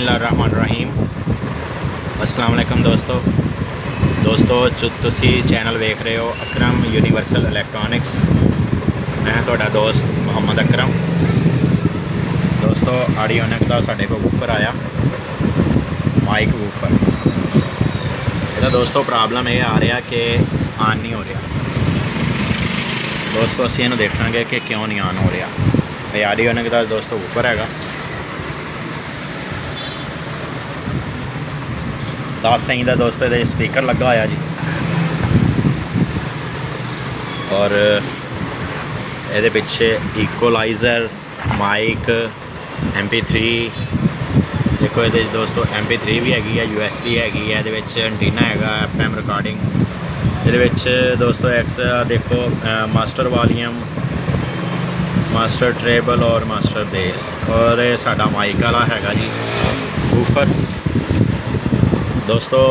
बिस्मिल्लाहिर्रहमानिर्रहीम। अस्सलाम वालेकुम दोस्तों तुसी चैनल वेख रहे हो अकरम यूनीवर्सल इलैक्ट्रॉनिक्स। मैं तुहाडा दोस्त मोहम्मद अकरम। दोस्तों आडियोनिक का साढ़े को वूफर आया, माइक वूफर। ਇਹਦਾ दोस्तों प्रॉब्लम ये आ रहा कि ऑन नहीं हो रहा। दोस्तों ਅਸੀਂ ਇਹਨੂੰ ਦੇਖਾਂਗੇ कि क्यों नहीं ऑन हो रहा। ਇਹ ਆਡੀयोनिक का दोस्तों वूफर हैगा 10 इंच का दोस्तों ये स्पीकर लगा होया जी, और ये पिछे इक्वलाइजर माइक MP3 देखो। ये दोस्तों MP3 भी हैगी है, USB हैगी है, ये एंटीना हैगा, FM रिकॉर्डिंग। ये दोस्तों एक्स देखो मास्टर वॉल्यूम, मास्टर ट्रेबल और मास्टर बेस, और ये साडा माइक वाला हैगा जी वूफर। दोस्तों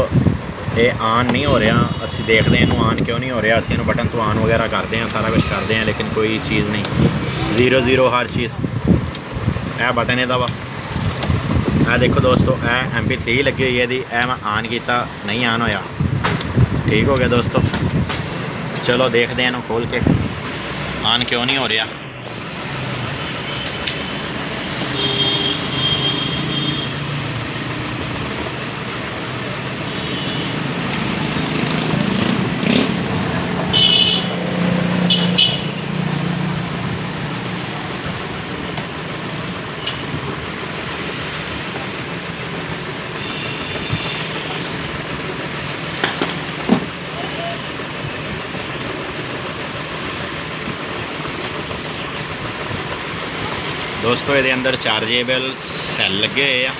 ये ऑन नहीं हो रहा। असी देखते हैं ऑन क्यों नहीं हो रहा। असी बटन तो ऑन वगैरह करते हैं, सारा कुछ करते हैं, लेकिन कोई चीज़ नहीं। 0 हर चीज़। यह बटन ਇਹਦਾ ਵਾ, ਇਹ देखो दोस्तों यह MP3 लगी हुई है जी। यह मैं ऑन किया, नहीं ऑन होया, ठीक हो गया दोस्तों। चलो देखते हैं इन्हों खोल के ऑन क्यों नहीं हो रहा। दोस्तों ये अंदर चार्जेबल सैल लगे हुए हैं,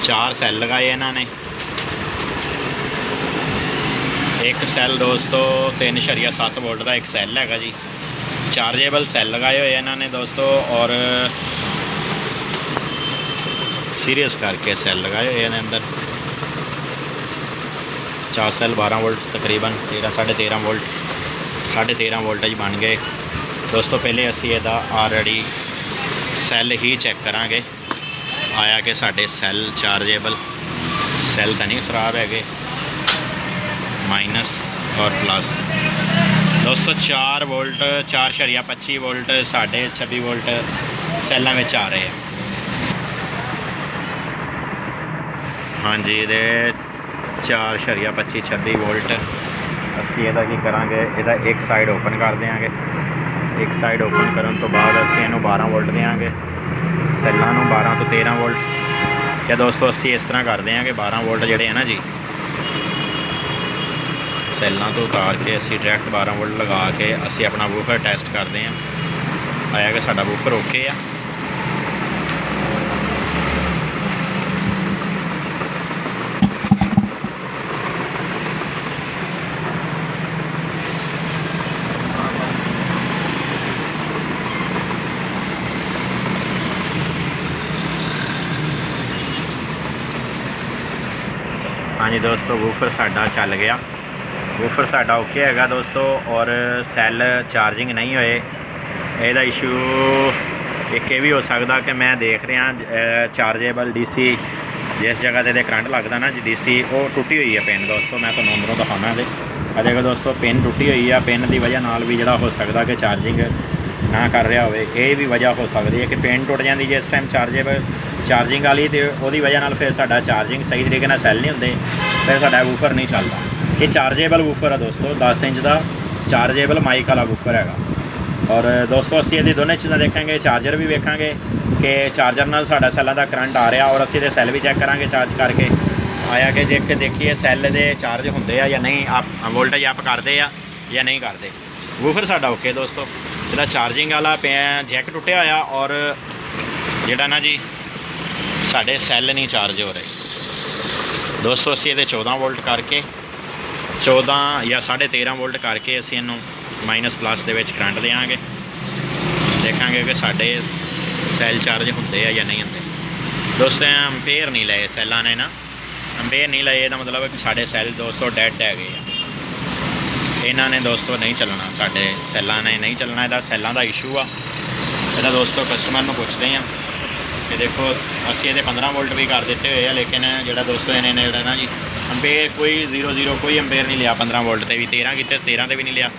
4 सैल लगाए इन्होंने। एक सैल दोस्तों 3.7 वोल्ट का एक सैल हैगा जी। चार्जेबल सैल लगाए हुए इन्होंने दोस्तों, और सीरीज करके सैल लगाए हुए हैं अंदर। 4 सैल 12 वोल्ट तकरीबन 13.5 वोल्ट 13.5 वोल्टेज बन गए दोस्तों। पहले असी ਇਹਦਾ ऑलरेडी सैल ही चेक करांगे आया कि साढ़े सैल चार्जेबल सैल तो नहीं खराब है, माइनस और प्लस। दोस्तों 4 वोल्ट 4.25 वोल्ट 26.5 वोल्ट सैलों में आ रहे हैं। हाँ जी, ये 4.25 26 वोल्ट। असी ਇਹਦਾ की करांगे, ਇਹਦਾ एक साइड ओपन कर देंगे। एक साइड ओपन करने तो बाद असी इनू 12 वोल्ट देंगे, सैलों 12 तो 13 वोल्ट। या दोस्तों असी इस तरह कर देंगे 12 वोल्ट जोड़े हैं ना जी, सैलों तो उतार के असी डायरैक्ट 12 वोल्ट लगा के असी अपना वूफर टेस्ट करते हैं। आया कि साडा वूफर ओके है। हाँ जी दोस्तों, वूफर साडा चल गया, वूफर साडा ओके है दोस्तों। और सैल चार्जिंग नहीं होए, यदा इशू एक ये भी हो सकता कि मैं देख रहा चार्जेबल DC जिस जगह से करंट लगता ना जी DC, वो टुटी हुई है पिन दोस्तों। मैं तुहानूं अंदरों दिखाना दे देखो दोस्तों, पिन टुटी हुई है। पिन की वजह नाल भी जिहड़ा हो सकता कि चार्जिंग ना कर रहा हो, ये भी वजह हो सकती है कि पिन टुट जाती जिस टाइम चार्जिंग वाली, तो वही वजह नाल फिर साडा चार्जिंग सही तरीके नाल सैल नहीं होंदे, फिर साडा वूफर नहीं चलता। ये चार्जेबल वूफर है दोस्तों, 10 इंच का चार्जेबल माइक वाला वूफर है। और दोस्तों असी ये दोनों चीज़ें देखेंगे, चार्जर भी वेखेंगे कि चार्जर नाल साडा सैलों का करंट आ रहा, और असी ये सैल भी चैक करांगे चार्ज करके आया कि देख के देखिए सैल दे चार्ज होंदे या नहीं, आप वोल्टेज अप करते या नहीं करते। वूफर साडा ओके दोस्तों। जिहड़ा चार्जिंग वाला जैक टुटिया होया, और जिहड़ा ना जी साढ़े सैल नहीं चार्ज हो रहे दोस्तों। असी ये 14 वोल्ट करके 14 या 13.5 वोल्ट करके असी इनू माइनस प्लस के करंट देंगे, देखेंगे कि साढ़े सैल चार्ज होंदे या नहीं होंदे दोस्तों। अंपेयर नहीं लाए सैलों ने ना, अंपेयर नहीं लाए, इसका मतलब है कि साढ़े सैल दोस्तों डेड है गए। इन्हों ने दोस्तों नहीं चलना, साढ़े सैलों ने नहीं चलना, यदा सैलों का इशू आ। ਇਹਦਾ ਦੋਸਤੋ ਕਸਟਮਰ ਨੂੰ ਪੁੱਛਦੇ ਹਾਂ ਤੇ ਦੇਖੋ ਅਸੀਂ ਇਹਦੇ 15 ਵੋਲਟ ਵੀ ਕਰ ਦਿੱਤੇ ਹੋਏ ਆ, ਲੇਕਿਨ ਜਿਹੜਾ ਦੋਸਤੋ ਇਹਨੇ ਜਿਹੜਾ ਨਾ ਜੀ ਅੰਪੇਅਰ ਕੋਈ 0 ਕੋਈ ਅੰਪੇਅਰ ਨਹੀਂ ਲਿਆ 15 ਵੋਲਟ ਤੇ ਵੀ। 13 ਕੀਤੇ 13 ਤੇ ਵੀ ਨਹੀਂ ਲਿਆ,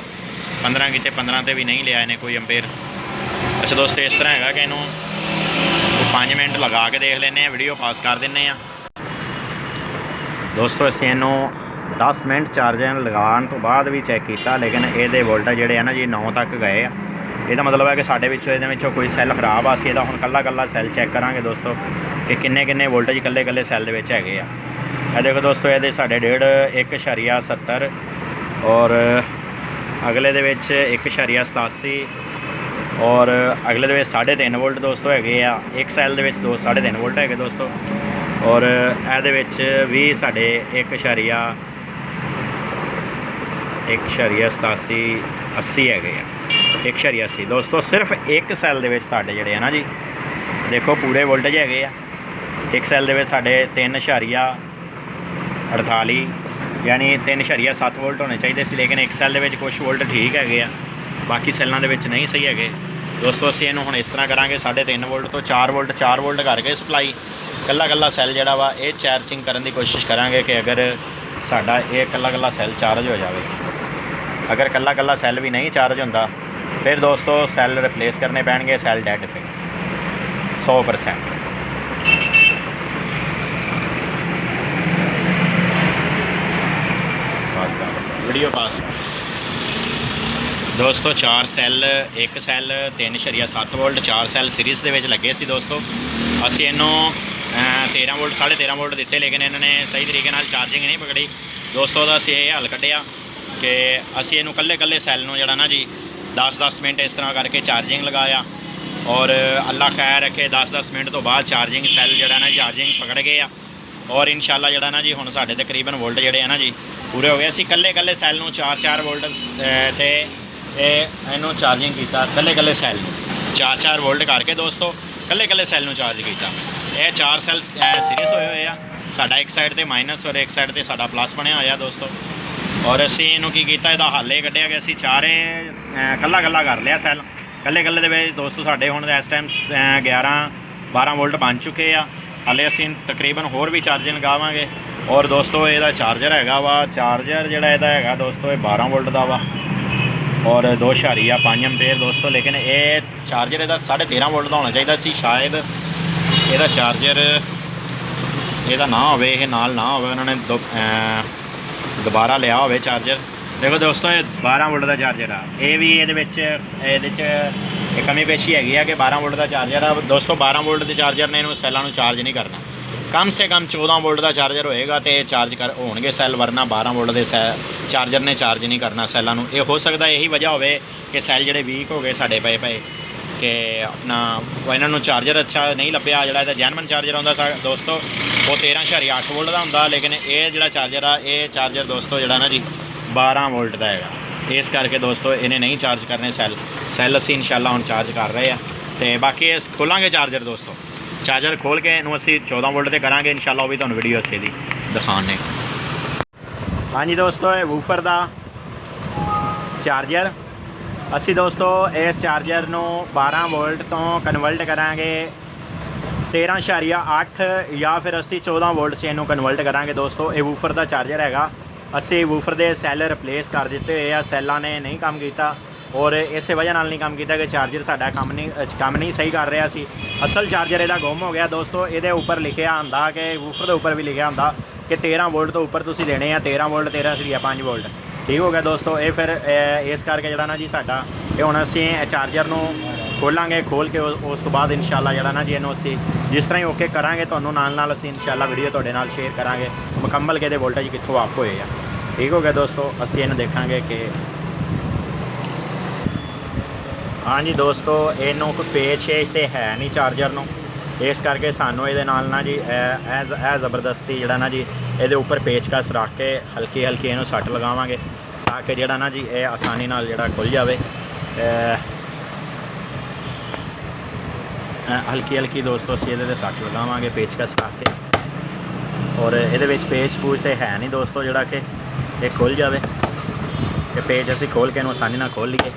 15 ਕੀਤੇ 15 ਤੇ ਵੀ ਨਹੀਂ ਲਿਆ ਇਹਨੇ ਕੋਈ ਅੰਪੇਅਰ। ਅੱਛਾ ਦੋਸਤੋ ਇਸ ਤਰ੍ਹਾਂ ਹੈਗਾ ਕਿ ਇਹਨੂੰ 5 ਮਿੰਟ ਲਗਾ ਕੇ ਦੇਖ ਲੈਂਦੇ ਹਾਂ, ਵੀਡੀਓ ਪਾਸ ਕਰ ਦਿੰਦੇ ਹਾਂ। ਦੋਸਤੋ ਅਸੀਂ ਇਹਨੂੰ 10 ਮਿੰਟ ਚਾਰਜਰ ਲਗਾਉਣ ਤੋਂ ਬਾਅਦ ਵੀ ਚੈੱਕ ਕੀਤਾ, ਲੇਕਿਨ ਇਹਦੇ ਵੋਲਟੇਜ ਜਿਹੜੇ ਆ ਨਾ ਜੀ 9 ਤੱਕ ਗਏ ਆ। ਇਹਦਾ ਮਤਲਬ ਹੈ ਕਿ ਸਾਡੇ ਇਹਦੇ ਵਿੱਚੋਂ ਕੋਈ ਸੈੱਲ ਖਰਾਬ ਆ। ਅਸੀਂ ਇਹਦਾ ਹੁਣ ਕੱਲਾ ਸੈੱਲ ਚੈੱਕ ਕਰਾਂਗੇ ਦੋਸਤੋ ਕਿ ਕਿੰਨੇ ਵੋਲਟੇਜ ਇਕੱਲੇ ਸੈੱਲ ਦੇ ਵਿੱਚ ਹੈਗੇ ਆ। ਇਹ ਦੇਖੋ ਦੋਸਤੋ ਇਹਦੇ ਸਾਡੇ 1.70 ਔਰ ਅਗਲੇ ਦੇ ਵਿੱਚ 1.87 ਔਰ ਅਗਲੇ ਦੇ ਵਿੱਚ 3.5 ਵੋਲਟ ਦੋਸਤੋ ਹੈਗੇ ਆ। ਇੱਕ ਸੈੱਲ ਦੇ ਵਿੱਚ 3.5 ਵੋਲਟ ਹੈਗੇ ਦੋਸਤੋ, ਔਰ ਇਹਦੇ ਵਿੱਚ ਵੀ ਸਾਡੇ 1.87 80 ਹੈਗੇ ਆ, 1.80 ਦੋਸਤੋ। ਸਿਰਫ ਇੱਕ ਸੈੱਲ ਦੇ ਵਿੱਚ ਸਾਡੇ ਜਿਹੜੇ ਆ ਨਾ ਜੀ ਦੇਖੋ ਪੂਰੇ ਵੋਲਟੇਜ ਹੈਗੇ ਆ। ਇੱਕ ਸੈੱਲ ਦੇ ਵਿੱਚ ਸਾਡੇ 3.48 ਯਾਨੀ 3.7 ਵੋਲਟ ਹੋਣੇ ਚਾਹੀਦੇ ਸੀ, ਲੇਕਿਨ ਇੱਕ ਸੈੱਲ ਦੇ ਵਿੱਚ ਕੁਝ ਵੋਲਟ ਠੀਕ ਹੈਗੇ ਆ, ਬਾਕੀ ਸੈੱਲਾਂ ਦੇ ਵਿੱਚ ਨਹੀਂ ਸਹੀ ਹੈਗੇ ਦੋਸਤੋ। ਅਸੀਂ ਇਹਨੂੰ ਹੁਣ ਇਸ ਤਰ੍ਹਾਂ ਕਰਾਂਗੇ 3.5 ਵੋਲਟ ਤੋਂ 4 ਵੋਲਟ ਕਰਕੇ ਸਪਲਾਈ ਕੱਲਾ ਸੈੱਲ ਜਿਹੜਾ ਵਾ ਇਹ ਚਾਰਜਿੰਗ ਕਰਨ ਦੀ ਕੋਸ਼ਿਸ਼ ਕਰਾਂਗੇ ਕਿ ਅਗਰ ਸਾਡਾ ਇਹ ਕੱਲਾ ਸੈੱਲ ਚਾਰਜ ਹੋ ਜਾਵੇ। ਅਗਰ ਕੱਲਾ ਸੈੱਲ ਵੀ ਨਹੀਂ ਚਾਰਜ ਹੁੰਦਾ ਫਿਰ ਦੋਸਤੋ ਸੈੱਲ ਰਿਪਲੇਸ ਕਰਨੇ ਪੈਣਗੇ, ਸੈੱਲ ਡੈਡ ਫਿਰ 100%। ਵੀਡੀਓ ਪਾਸ ਦੋਸਤੋ 4 ਸੈੱਲ, ਇੱਕ ਸੈੱਲ 3.7 ਵੋਲਟ, 4 ਸੈੱਲ ਸੀਰੀਜ਼ ਦੇ ਵਿੱਚ ਲੱਗੇ ਸੀ ਦੋਸਤੋ। ਅਸੀਂ ਇਹਨੂੰ 13 ਵੋਲਟ 13.5 ਵੋਲਟ ਦਿੱਤੇ, ਲੇਕਿਨ ਇਹਨਾਂ ਨੇ ਸਹੀ ਤਰੀਕੇ ਨਾਲ ਚਾਰਜਿੰਗ ਨਹੀਂ ਪਕੜੀ ਦੋਸਤੋ। ਦਾ ਅਸੀਂ ਇਹ ਹੱਲ ਕੱਢਿਆ ਕਿ ਅਸੀਂ ਇਹਨੂੰ ਕੱਲੇ ਸੈੱਲ ਨੂੰ ਜਿਹੜਾ ਨਾ ਜੀ 10 ਮਿੰਟ ਇਸ ਤਰ੍ਹਾਂ ਕਰਕੇ ਚਾਰਜਿੰਗ ਲਗਾਇਆ, ਔਰ ਅੱਲਾ ਖੈਰ ਰੱਖੇ 10 ਮਿੰਟ ਤੋਂ ਬਾਅਦ ਚਾਰਜਿੰਗ ਸੈੱਲ ਜਿਹੜਾ ਨਾ ਚਾਰਜਿੰਗ ਪਕੜ ਗਏ ਆ, ਔਰ ਇਨਸ਼ਾਅੱਲਾ ਜਿਹੜਾ ਨਾ ਜੀ ਹੁਣ ਸਾਡੇ ਤਕਰੀਬਨ ਵੋਲਟ ਜਿਹੜੇ ਆ ਨਾ ਜੀ ਪੂਰੇ ਹੋ ਗਏ। ਅਸੀਂ ਕੱਲੇ ਸੈੱਲ ਨੂੰ 4 ਵੋਲਟ ਤੇ ਇਹਨੂੰ ਚਾਰਜਿੰਗ ਕੀਤਾ, ਕੱਲੇ ਸੈੱਲ ਨੂੰ 4 ਵੋਲਟ ਕਰਕੇ ਦੋਸਤੋ ਕੱਲੇ ਸੈੱਲ ਨੂੰ ਚਾਰਜ ਕੀਤਾ। ਇਹ 4 ਸੈੱਲ ਸੀਰੀਅਸ ਹੋਏ ਆ, ਸਾਡਾ ਇੱਕ ਸਾਈਡ ਤੇ ਮਾਈਨਸ ਔਰ ਇੱਕ ਸਾਈਡ ਤੇ ਸਾਡਾ ਪਲੱਸ ਬਣਿਆ ਹੋਇਆ ਦੋਸਤੋ। ਔਰ ਅਸੀਂ ਇਹਨੂੰ ਕੀ ਕੀਤਾ, ਇਹਦਾ ਹੱਲ ਇਹ ਕੱਢਿਆ ਕਿ ਅਸੀਂ ਚਾਰੇ ਕੱਲਾ ਕਰ ਲਿਆ ਸੈੱਲ ਕੱਲੇ ਦੇ ਵਿੱਚ ਦੋਸਤੋ। ਸਾਡੇ ਹੁਣ ਇਸ ਟਾਈਮ 11-12 ਵੋਲਟ ਬਣ ਚੁੱਕੇ ਆ। ਹਾਲੇ ਅਸੀਂ ਤਕਰੀਬਨ ਹੋਰ ਵੀ ਚਾਰਜਿੰਗ ਲਗਾਵਾਂਗੇ। ਔਰ ਦੋਸਤੋ ਇਹਦਾ ਚਾਰਜਰ ਹੈਗਾ ਵਾ, ਚਾਰਜਰ ਜਿਹੜਾ ਇਹਦਾ ਹੈਗਾ ਦੋਸਤੋ ਇਹ 12 ਵੋਲਟ ਦਾ ਵਾ ਔਰ 2.5 ਅੰਪੇਅਰ ਦੋਸਤੋ, ਲੇਕਿਨ ਇਹ ਚਾਰਜਰ ਇਹਦਾ 13.5 ਵੋਲਟ ਦਾ ਹੋਣਾ ਚਾਹੀਦਾ ਸੀ। ਸ਼ਾਇਦ ਇਹਦਾ ਚਾਰਜਰ ਇਹਦਾ ਨਾ ਹੋਵੇ, ਇਹ ਨਾਲ ਨਾ ਹੋਵੇ, ਉਹਨਾਂ ਨੇ ਦੁਬਾਰਾ ਲਿਆ ਹੋਵੇ ਚਾਰਜਰ। ਦੇਖੋ ਦੋਸਤੋ ਇਹ 12 ਵੋਲਟ ਦਾ ਚਾਰਜਰ ਆ। ਇਹ ਵੀ ਇਹਦੇ 'ਚ ਇਹ ਕਮੀ ਪੇਸ਼ੀ ਹੈਗੀ ਆ ਕਿ 12 ਵੋਲਟ ਦਾ ਚਾਰਜਰ ਆ ਦੋਸਤੋ। 12 ਵੋਲਟ ਦੇ ਚਾਰਜਰ ਨੇ ਇਹਨੂੰ ਸੈੱਲਾਂ ਨੂੰ ਚਾਰਜ ਨਹੀਂ ਕਰਨਾ। ਕਮ ਸੇ ਕਮ 14 ਵੋਲਟ ਦਾ ਚਾਰਜਰ ਹੋਏਗਾ ਤੇ ਚਾਰਜ ਹੋਣਗੇ ਸੈੱਲ, ਵਰਨਾ 12 ਵੋਲਟ ਦੇ ਚਾਰਜਰ ਨੇ ਚਾਰਜ ਨਹੀਂ ਕਰਨਾ ਸੈੱਲਾਂ ਨੂੰ। ਇਹ ਹੋ ਸਕਦਾ ਇਹੀ ਵਜ੍ਹਾ ਹੋਵੇ ਕਿ ਸੈੱਲ ਜਿਹੜੇ ਵੀਕ ਹੋ ਗਏ ਸਾਡੇ ਪਏ ਕਿ ਆਪਣਾ ਇਹਨਾਂ ਨੂੰ ਚਾਰਜਰ ਅੱਛਾ ਨਹੀਂ ਲੱਭਿਆ। ਜਿਹੜਾ ਇਹਦਾ ਜੈਨੂਇਨ ਚਾਰਜਰ ਆਉਂਦਾ ਦੋਸਤੋ ਉਹ 13.8 ਵੋਲਟ ਦਾ ਹੁੰਦਾ, ਲੇਕਿਨ ਇਹ ਜਿਹੜਾ ਚਾਰਜਰ ਆ ਇਹ ਚਾਰਜਰ ਦੋਸਤੋ ਜਿਹੜਾ ਨਾ ਜੀ 12 ਵੋਲਟ ਦਾ ਹੈਗਾ। ਇਸ ਕਰਕੇ ਦੋਸਤੋ ਇਹਨੇ ਨਹੀਂ ਚਾਰਜ ਕਰਨੇ ਸੈੱਲ ਅਸੀਂ ਇਨਸ਼ਾਅੱਲਾ ਹੁਣ ਚਾਰਜ ਕਰ ਰਹੇ ਆ। ਤੇ ਬਾਕੀ ਇਹ ਖੋਲਾਂਗੇ ਚਾਰਜਰ ਦੋਸਤੋ, ਚਾਰਜਰ ਖੋਲ ਕੇ ਇਹਨੂੰ ਅਸੀਂ 14 ਵੋਲਟ ਤੇ ਕਰਾਂਗੇ ਇਨਸ਼ਾਅੱਲਾ, ਉਹ ਵੀ ਤੁਹਾਨੂੰ ਵੀਡੀਓ ਅਸੀਂ ਦੀ ਦਿਖਾਉਣੇ। ਹਾਂਜੀ ਦੋਸਤੋ ਇਹ ਵੂਫਰ ਦਾ ਚਾਰਜਰ ਅਸੀਂ ਦੋਸਤੋ ਇਸ ਚਾਰਜਰ ਨੂੰ 12 ਵੋਲਟ ਤੋਂ ਕਨਵਰਟ ਕਰਾਂਗੇ 13.8 ਜਾਂ ਫਿਰ ਅਸੀਂ 14 ਵੋਲਟ 'ਚ ਇਹਨੂੰ ਕਨਵਰਟ ਕਰਾਂਗੇ ਦੋਸਤੋ। ਇਹ ਵੂਫਰ ਦਾ ਚਾਰਜਰ ਹੈਗਾ। ਅਸੀਂ ਵੂਫਰ ਦੇ ਸੈੱਲ ਰਿਪਲੇਸ ਕਰ ਦਿੱਤੇ ਹੋਏ ਆ, ਸੈੱਲਾਂ ਨੇ ਨਹੀਂ ਕੰਮ ਕੀਤਾ ਔਰ ਇਸੇ ਵਜ੍ਹਾ ਨਾਲ ਨਹੀਂ ਕੰਮ ਕੀਤਾ ਕਿ ਚਾਰਜਰ ਸਾਡਾ ਕੰਮ ਨਹੀਂ ਸਹੀ ਕਰ ਰਿਹਾ ਸੀ। ਅਸਲ ਚਾਰਜਰ ਇਹਦਾ ਗੁੰਮ ਹੋ ਗਿਆ ਦੋਸਤੋ। ਇਹਦੇ ਉੱਪਰ ਲਿਖਿਆ ਹੁੰਦਾ ਕਿ ਵੂਫਰ ਦੇ ਉੱਪਰ ਵੀ ਲਿਖਿਆ ਹੁੰਦਾ ਕਿ 13 ਵੋਲਟ ਤੋਂ ਉੱਪਰ ਤੁਸੀਂ ਦੇਣੇ ਆ, 13 ਵੋਲਟ 13.5 ਵੋਲਟ ਠੀਕ ਹੋ ਗਿਆ ਦੋਸਤੋ। ਇਹ ਫਿਰ ਇਸ ਕਰਕੇ ਜਿਹੜਾ ਨਾ ਜੀ ਸਾਡਾ ਇਹ ਹੁਣ ਅਸੀਂ ਚਾਰਜਰ ਨੂੰ ਖੋਲਾਂਗੇ, ਖੋਲ ਕੇ ਉਸ ਤੋਂ ਬਾਅਦ ਇਨਸ਼ਾਅੱਲਾ ਜਿਹੜਾ ਨਾ ਜੀ ਇਹਨੂੰ ਅਸੀਂ ਜਿਸ ਤਰ੍ਹਾਂ ਹੀ ਓਕੇ ਕਰਾਂਗੇ ਤੁਹਾਨੂੰ ਨਾਲ ਅਸੀਂ ਇਨਸ਼ਾਅੱਲਾ ਵੀਡੀਓ ਤੁਹਾਡੇ ਨਾਲ ਸ਼ੇਅਰ ਕਰਾਂਗੇ ਮੁਕੰਮਲ ਕਿ ਇਹਦੇ ਵੋਲਟੇਜ ਕਿੱਥੋਂ ਆਪ ਹੋਏ ਆ। ਠੀਕ ਹੋ ਗਿਆ ਦੋਸਤੋ। ਅਸੀਂ ਇਹਨੂੰ ਦੇਖਾਂਗੇ ਕਿ ਹਾਂਜੀ ਦੋਸਤੋ ਇਹਨੂੰ ਕੋਈ ਪੇਚ ਤੇ ਹੈ ਨਹੀਂ ਚਾਰਜਰ ਨੂੰ, ਇਸ ਕਰਕੇ ਸਾਨੂੰ ਇਹਦੇ ਨਾਲ ਨਾ ਜੀ ਇਹ ਜ਼ਬਰਦਸਤੀ ਜਿਹੜਾ ਨਾ ਜੀ ਇਹਦੇ ਉੱਪਰ ਪੇਚਕਸ ਰੱਖ ਕੇ ਹਲਕੀ ਇਹਨੂੰ ਸੱਟ ਲਗਾਵਾਂਗੇ ਤਾਂ ਕਿ ਜਿਹੜਾ ਨਾ ਜੀ ਇਹ ਆਸਾਨੀ ਨਾਲ ਜਿਹੜਾ ਖੁੱਲ ਜਾਵੇ। ਹਲਕੀ ਦੋਸਤੋ ਅਸੀਂ ਇਹਦੇ 'ਤੇ ਸੱਟ ਲਗਾਵਾਂਗੇ ਪੇਚਕਸ ਰੱਖ ਕੇ, ਔਰ ਇਹਦੇ ਵਿੱਚ ਪੇਚ ਪੂਚ ਤੇ ਹੈ ਨਹੀਂ ਦੋਸਤੋ ਜਿਹੜਾ ਕਿ ਇਹ ਖੁੱਲ ਜਾਵੇ। ਇਹ ਪੇਚ ਅਸੀਂ ਖੋਲ ਕੇ ਇਹਨੂੰ ਆਸਾਨੀ ਨਾਲ ਖੋਲ ਲਈਏ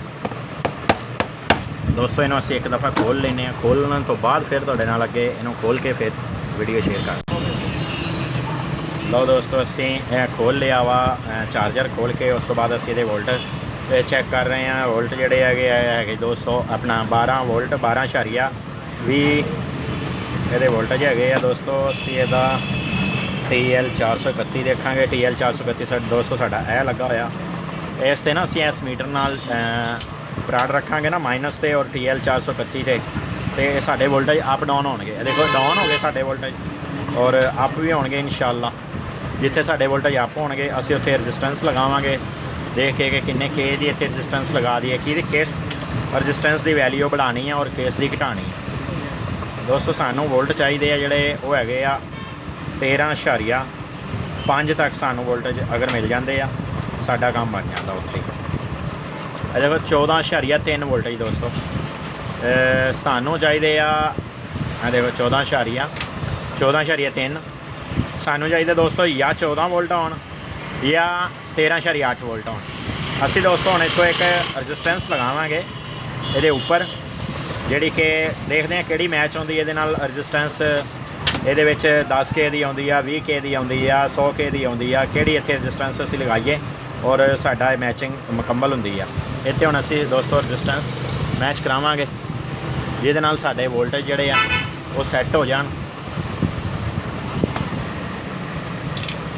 दोस्तों इन्हों असीं एक दफ़ा खोल लेने, खोलने तो बाद फिर तुहाडे नाल अगे इन्हों खोल के फिर वीडियो शेयर कर। लो दोस्तों असीं खोल लिया वा चार्जर खोल के, उस तो बाद असीं इहदे वोल्ट चैक कर रहे हैं। वोल्ट जिहड़े है 200 अपना 12 वोल्ट 12.20 ये वोल्टेज है दोस्तों। असीं इहदा TL 431 देखांगे। TL 431 200 साडा ए लगा होया। इस ते ना असीं इस मीटर नाल पराड रखांगे ना माइनस ते और TL 431 ते साडे वोल्टेज अप डाउन होणगे। देखो डाउन हो गए साडे वोल्टेज और अप भी होणगे इंशाअल्लाह। जिथे साडे वोल्टेज अप होणगे असीं उत्थे रजिस्टेंस लगावांगे, देख के कि किन्ने के दी इत्थे रजिस्टेंस लगा दी है, कि किस रजिस्टेंस की वैल्यू बढ़ानी है और किस दी घटानी है। दोस्तों सानू वोल्ट चाहिए जिहड़े वो हैगे आ 13.5 तक सानू वोल्टेज अगर मिल जाते हैं साडा काम बन जाता उत्थे। देखो 14.3 वोल्टेज दोस्तों सानू चाहिए आ। देखो 14.3 सानू चाहिए दोस्तों, या 14 वोल्ट आउण या 13.8 वोल्ट आउण। असी दोस्तों हुण इत्थों एक रजिस्टेंस लगावांगे इहदे उपर, जिहड़ी कि देखते हैं किहड़ी मैच आउंदी इहदे नाल। रजिस्टेंस इहदे विच 10 K दी आउंदी आ, 20 K दी आउंदी आ, 100 K दी आउंदी आ, किहड़ी इत्थे रजिस्टेंस असीं लगाईए और साडा मैचिंग मुकम्मल हुंदी आ। इत्थे हुण असीं दोस्तों रजिस्टेंस मैच करावांगे जिहदे नाल साडे वोल्टेज जिहड़े आ वो सैट हो जाण।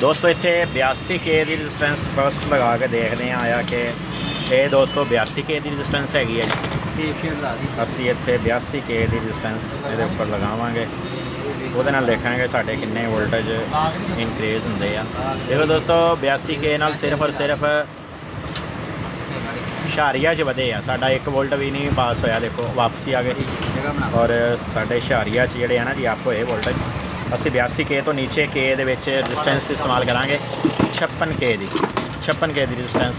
दोस्तों इत्थे 82 K की रजिस्टेंस फर्स्ट लगा के देखते हैं आया कि ये दोस्तों 82 K की रजिस्टेंस हैगी है जी। असी इत्थे 82 K की रजिस्टेंस ये उपर लगावांगे, वो देखांगे साढ़े किन्ने वोल्टेज इनक्रीज होंदे आ। देखो दोस्तों 82 K नाल सिर्फ और सिर्फ शारिया च वधे आ, साडा 1 वोल्ट भी नहीं पास होया। देखो वापसी आ गई और साढ़े शारिया च जिहड़े ना जी आप होए वोल्टेज। असी 82 K तो नीचे K दे विच रजिस्टेंस इस्तेमाल करांगे 56 K की 56 K की रजिस्टेंस,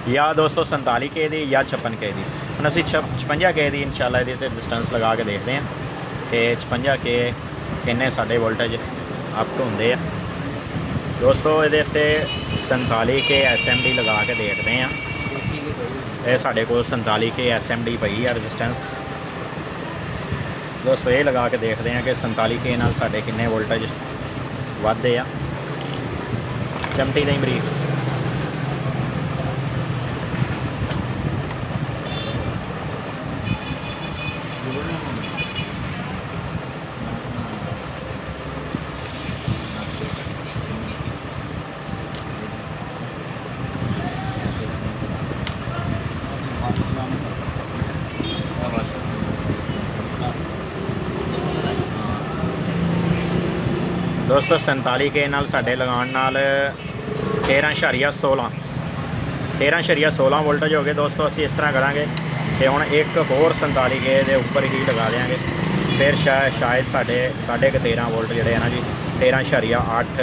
या दोस्तों 47 K की या 56 K की। हम असी 56 K की इंशाल्लाह ये रजिस्टेंस लगा के देखते हैं कि 56 K किन्ने साडे वोल्टेज अप होंदे आ। दोस्तों ये 47 K SMD लगा के देखते हैं। ये साढ़े को 47 K SMD पई है रजिस्टेंस। दोस्तों ये लगा के देखते हैं कि 47 K नाल साढ़े किन्ने वोल्टेज वधदे आ। चमटी नहीं बरीक दोस्तों 47 K नाल साडे लगाउण नाल 13.16 वोल्टेज हो गए। दोस्तों असी इस तरह करांगे कि हुण एक होर 47 K दे उपर ही लगा देंगे, फिर शायद साढ़े 13.5 वोल्ट जिहड़े ना जी 13.8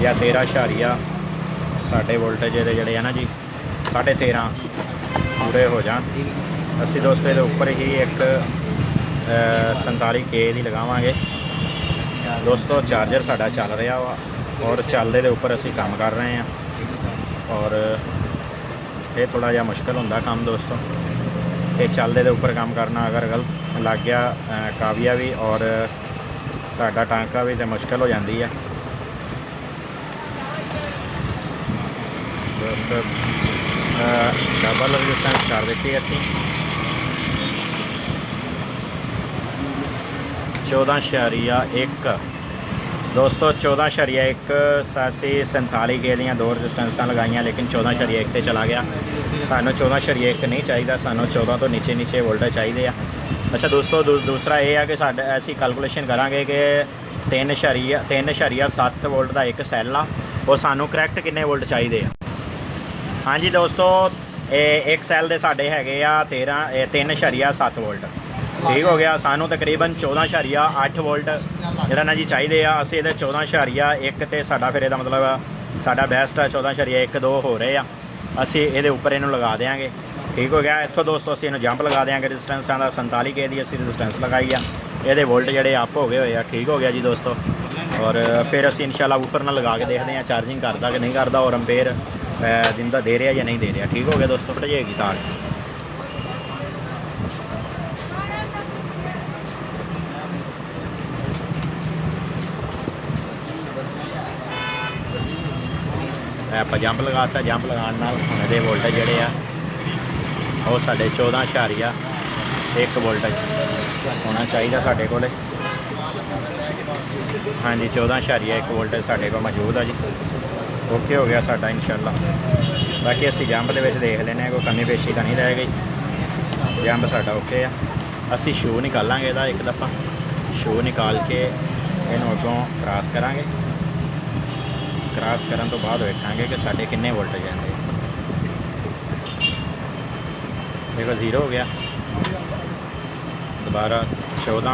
या 13 साढ़े वोल्टेज जिहड़े है ना जी 13.5 पूरे हो जान। असी दोस्तों ये उपर ही एक 47 K की लगावांगे। दोस्तों चार्जर साडा चल रहा वा और चलदे दे उपर असी काम कर रहे हैं और ये थोड़ा जिहा मुश्किल होंदा काम दोस्तों। ये चलदे दे उपर काम करना अगर गलत लग गया काविया भी और साडा टांका भी तो मुश्किल हो जाती है। दोस्तों डबल रजिस्टेंस कर दी असी 14.1 दोस्तों 14.1 असी 47 K दी 2 रजिस्टेंसा लगाइया, लेकिन 14.1 ते चला गया। सानू 14.1 नहीं चाहिए, सानू 14 तो नीचे नीचे वोल्टेज चाहिए। अच्छा दोस्तों दूसरा ये है कि साडा ऐसी कैलकुलेशन करांगे कि 3.7 वोल्ट का एक सैल आ, वो सानू करैक्ट किन्ने वोल्ट चाहिए। हाँ जी दोस्तों एक सैल दे साडे हैगे आ 3.7 वोल्ट, ठीक हो गया। सानू तकरीबन 14.8 वोल्ट जिहड़ा ना जी चाहिए आ। असीं इहदे 14.1 ते साडा फिर इहदा मतलब साडा बेस्ट 14.1-2 हो रहे आ। असीं इहदे उपर इहनूं लगा देंगे, ठीक हो गया। इत्थों दोस्तों असीं इहनूं जंप लगा देंगे रजिस्टेंसां दा 47 K दी असीं रजिस्टेंस लगाई आ। इहदे वोल्ट जिहड़े अप हो गए होए आ, ठीक हो गया जी दोस्तों। और फिर असीं इंशाल्लाह वूफर नाल लगा के देखते हैं चार्जिंग करदा कि नहीं करदा और अंपेयर दिंदा दे रहा या नहीं दे रहा, ठीक हो गया दोस्तों। फट जाएगी तार ਆਪਾਂ ਜੰਪ ਲਗਾਤਾ। ਜੰਪ ਲਗਾਉਣ ਨਾਲ ਹੁਣ ਇਹਦੇ ਵੋਲਟੇਜ ਜਿਹੜੇ ਆ ਉਹ ਸਾਡੇ 14.1 ਵੋਲਟੇਜ ਹੋਣਾ ਚਾਹੀਦਾ ਸਾਡੇ ਕੋਲ। ਹਾਂਜੀ 14.1 ਵੋਲਟੇਜ ਸਾਡੇ ਕੋਲ ਮੌਜੂਦ ਆ ਜੀ। ਓਕੇ ਹੋ ਗਿਆ ਸਾਡਾ ਇੰਸ਼ਾਅੱਲਾ। ਬਾਕੀ ਅਸੀਂ ਜੰਪ ਦੇ ਵਿੱਚ ਦੇਖ ਲੈਂਦੇ ਹਾਂ ਕੋਈ ਕਮੀ ਪੇਸ਼ੀ ਤਾਂ ਨਹੀਂ ਰਹਿ ਗਈ। ਜੰਪ ਸਾਡਾ ਓਕੇ ਆ। ਅਸੀਂ ਸ਼ੂ ਨਿਕਾਲਾਂਗੇ ਇਹਦਾ ਇੱਕ ਦਫਾ। ਸ਼ੂ ਨਿਕਾਲ ਕੇ ਇਹਨੂੰ ਅੱਗੋਂ ਕ੍ਰਾਸ ਕਰਾਂਗੇ। ਕ੍ਰਾਸ ਕਰਨ ਤੋਂ ਬਾਅਦ ਵੇਖਾਂਗੇ ਕਿ ਸਾਡੇ ਕਿੰਨੇ ਵੋਲਟੇਜ ਆਉਂਦੇ। देखो 0 हो गया, दोबारा 14।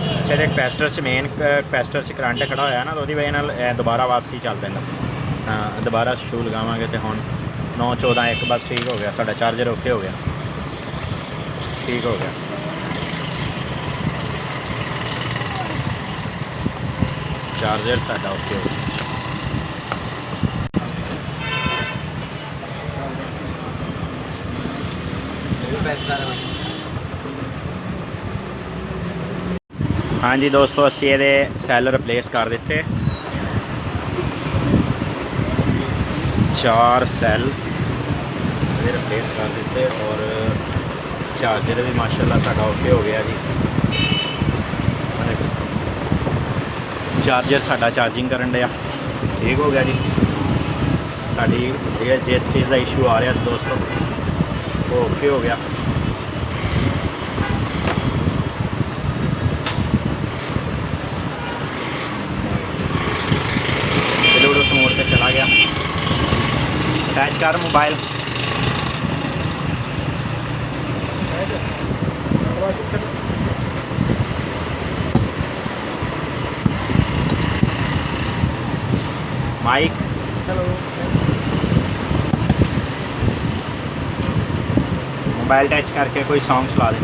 अच्छा एक कैपेसिटर से मेन कैपेसिटर से करंट खड़ा होया ना, तो उसकी वजह नाल दोबारा वापसी चल पैंदा। हाँ दोबारा शू लगावांगे तो हुण 9 14 1 बस ठीक हो गया। साडा चार्जर ओके हो गया, ठीक हो गया। चार्जर साडा ओके हो गया। हाँ जी दोस्तों, असी ये सैल रिप्लेस कर दिते। 4 सैल रिप्लेस कर दिते और चार्जर भी माशाल्लाह साडा ओके हो गया जी। चार्जर साडा चार्जिंग करन दिया, ठीक हो गया जी। साडी जिस चीज़ का इशू आ रहा दोस्तों वो ओके हो गया। ब्लूटूथ मोड पे चला गया। अटैच कर mobile. Mike hello, mobile touch करके कोई सॉन्ग चला दे।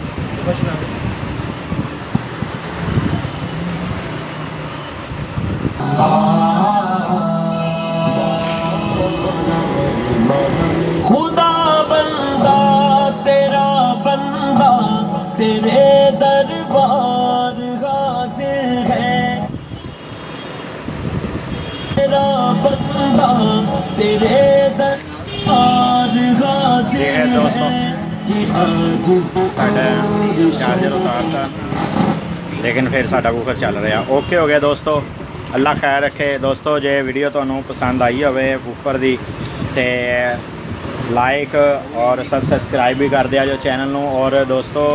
खुदा बंदा तेरा बंदा तेरे दरबार हाजिर है। तेरा बंदा तेरे दरबार हाजिर है। साडा चार्जर उतारता लेकिन फिर साडा वूफर चल रहा। ओके हो गया दोस्तों, अल्लाह खैर रखे। दोस्तों जे वीडियो तुहानू पसंद आई होवे वूफर दी ते लाइक और सब्सक्राइब भी कर दिया जो चैनल नू। और दोस्तों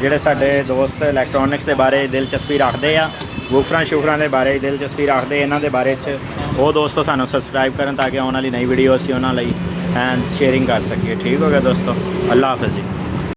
ਜਿਹੜੇ ਸਾਡੇ ਦੋਸਤ ਇਲੈਕਟ੍ਰੋਨਿਕਸ ਦੇ ਬਾਰੇ ਦਿਲਚਸਪੀ ਰੱਖਦੇ ਆ, ਵੂਫਰਾਂ ਸ਼ੂਫਰਾਂ ਦੇ ਬਾਰੇ ਦਿਲਚਸਪੀ ਰੱਖਦੇ ਇਹਨਾਂ ਦੇ ਬਾਰੇ 'ਚ, ਉਹ ਦੋਸਤੋ ਸਾਨੂੰ ਸਬਸਕ੍ਰਾਈਬ ਕਰਨ ਤਾਂ ਕਿ ਆਉਣ ਵਾਲੀ ਨਈ ਵੀਡੀਓ ਅਸੀਂ ਉਹਨਾਂ ਲਈ ਸ਼ੇਅਰਿੰਗ ਕਰ ਸਕੀਏ। ਠੀਕ ਹੋ ਗਿਆ ਦੋਸਤੋ, ਅੱਲਾ ਹਾਫਿਜ਼ ਜੀ।